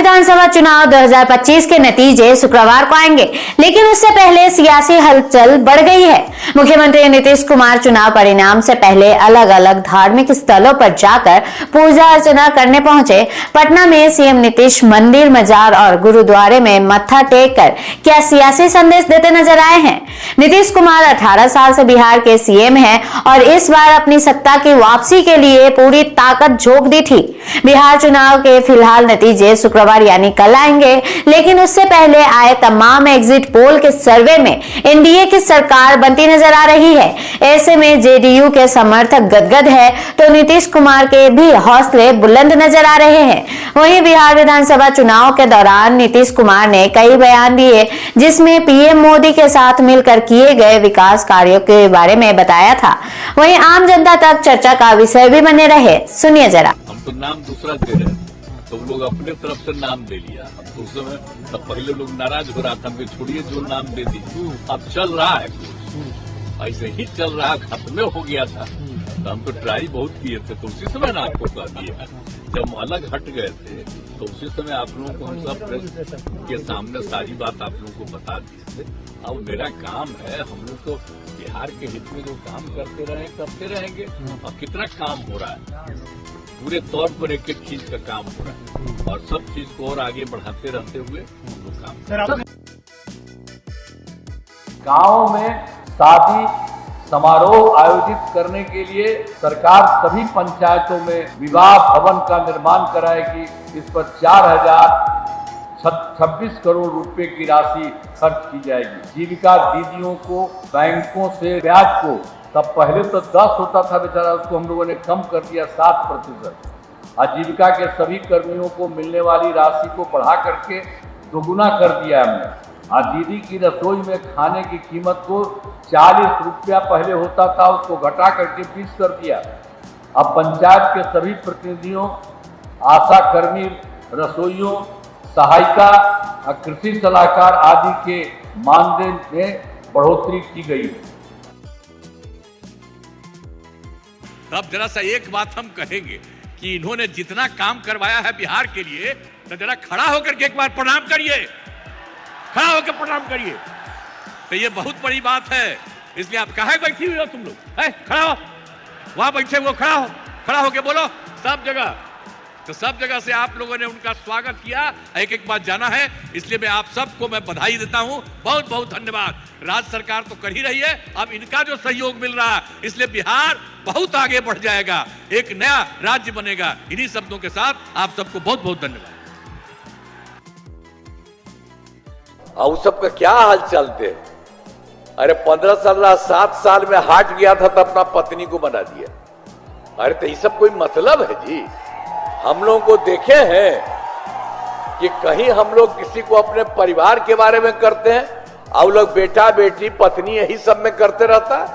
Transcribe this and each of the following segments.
विधानसभा चुनाव 2025 के नतीजे शुक्रवार को आएंगे, लेकिन उससे पहले सियासी हलचल बढ़ गई है। मुख्यमंत्री नीतीश कुमार चुनाव परिणाम से पहले अलग अलग धार्मिक स्थलों पर जाकर पूजा अर्चना करने पहुंचे। पटना में सीएम नीतीश मंदिर, मजार और गुरुद्वारे में मत्था टेक कर क्या सियासी संदेश देते नजर आए हैं। नीतीश कुमार 18 साल से बिहार के सीएम हैं और इस बार अपनी सत्ता की वापसी के लिए पूरी ताकत झोंक दी थी। बिहार चुनाव के फिलहाल नतीजे शुक्रवार यानी कल आएंगे, लेकिन उससे पहले आए तमाम एग्जिट पोल के सर्वे में एनडीए की सरकार बनती नजर आ रही है। ऐसे में जेडीयू के समर्थक गदगद है तो नीतीश कुमार के भी हौसले बुलंद नजर आ रहे हैं। वहीं बिहार विधानसभा चुनाव के दौरान नीतीश कुमार ने कई बयान दिए, जिसमें पीएम मोदी के साथ मिलकर किए गए विकास कार्यों के बारे में बताया था। वहीं आम जनता तक चर्चा का विषय भी बने रहे। सुनिए जरा। हम तो नाम दूसरा दे रहे हैं, तो लोग अपने तरफ से नाम दे लिया। अब तो उस समय तब पहले लोग नाराज हो रहा था कि छोड़िए जो नाम दे दी, अब चल रहा है, ऐसे ही चल रहा, खत्म हो गया था। तो हम तो ट्राई बहुत किए थे, तो उसी समय ना आपको कह दिया। जब अलग हट गए थे तो उसी समय आप लोगों को हम सब प्रेस के सामने सारी बात आप लोगों को बता दिए थे। अब मेरा काम है, हम लोग तो बिहार के हित में जो काम करते रहेंगे। और कितना काम हो रहा है, पूरे तौर पर एक एक चीज का काम हो रहा है और सब चीज को और आगे बढ़ाते रहते हुए हम लोग काम कर। गाँव में शादी समारोह आयोजित करने के लिए सरकार सभी पंचायतों में विवाह भवन का निर्माण कराएगी। इस पर 4,026 करोड़ रुपए की राशि खर्च की जाएगी। जीविका दीदियों को बैंकों से ब्याज को, तब पहले तो 10 होता था बेचारा, उसको हम लोगों ने कम कर दिया 7%। आजीविका के सभी कर्मियों को मिलने वाली राशि को बढ़ा करके दोगुना कर दिया हमने। आज दीदी की रसोई में खाने की कीमत को 40 रुपया पहले होता था, उसको घटा करके 20 कर दिया। अब पंचायत के सभी प्रतिनिधियों, आशा कर्मी, रसोइयों, सहायिका, कृषि सलाहकार आदि के मानदेय में बढ़ोतरी की गई है। अब जरा सा एक बात हम कहेंगे कि इन्होंने जितना काम करवाया है बिहार के लिए, तो जरा खड़ा होकर के एक बार प्रणाम करिए, खड़ा होकर प्रणाम करिए। तो ये बहुत बड़ी बात है, इसलिए आप काहे बैठी हुई हो तुम लोग? खड़ा हो, वहां बैठे हुए खड़ा होके बोलो सब जगह। तो सब जगह से आप लोगों ने उनका स्वागत किया, एक एक बात जाना है, इसलिए मैं आप सबको मैं बधाई देता हूं। बहुत बहुत धन्यवाद। राज्य सरकार तो कर ही रही है, अब इनका जो सहयोग मिल रहा है, इसलिए बिहार बहुत आगे बढ़ जाएगा, एक नया राज्य बनेगा। इन्हीं शब्दों के साथ आप सबको बहुत बहुत धन्यवाद। और सबका क्या हाल चलते? अरे 15 साल 7 साल में हट गया था तो अपना पत्नी को बना दिया। अरे तो ये सब कोई मतलब है जी? हम लोगों को देखे हैं कि कहीं हम लोग किसी को अपने परिवार के बारे में करते हैं और लोग बेटा बेटी पत्नी यही सब में करते रहता है?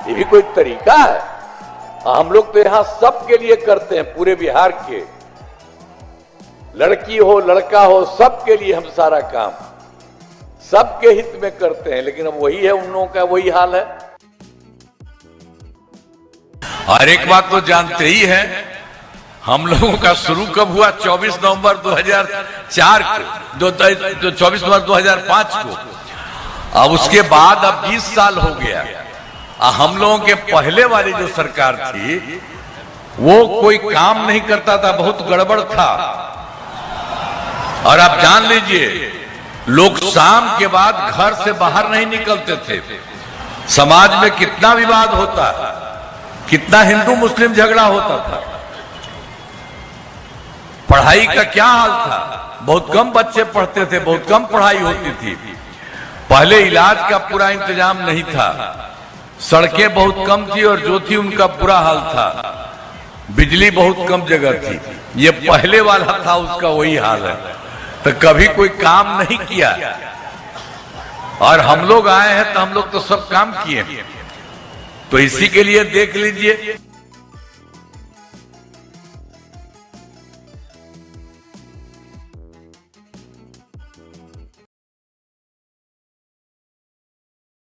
ये भी कोई तरीका है? हम लोग तो यहां सबके लिए करते हैं, पूरे बिहार के, लड़की हो लड़का हो सबके लिए हम सारा काम सबके हित में करते हैं। लेकिन अब वही है, उन लोगों का वही हाल है। और एक बात तो जानते ही है, हम लोगों का शुरू कब हुआ? 24 नवंबर 2004 को, 24 नवंबर 2005 को। अब उसके बाद अब 20 साल हो गया। हम लोगों के पहले वाली जो सरकार थी वो कोई काम नहीं करता था, बहुत गड़बड़ था। और आप जान लीजिए, लोग शाम के बाद घर से बाहर नहीं निकलते थे। समाज में कितना विवाद होता, कितना हिंदू मुस्लिम झगड़ा होता था। पढ़ाई का क्या हाल था, बहुत कम बच्चे पढ़ते थे, बहुत कम पढ़ाई होती थी। पहले इलाज का पूरा इंतजाम नहीं था, सड़कें बहुत कम थी और जो थी उनका बुरा हाल था। बिजली बहुत कम जगह थी। ये पहले वाला था, उसका वही हाल है। तो कभी कोई काम नहीं किया और हम लोग आए हैं तो हम लोग तो सब काम किए। तो इसी के लिए देख लीजिए।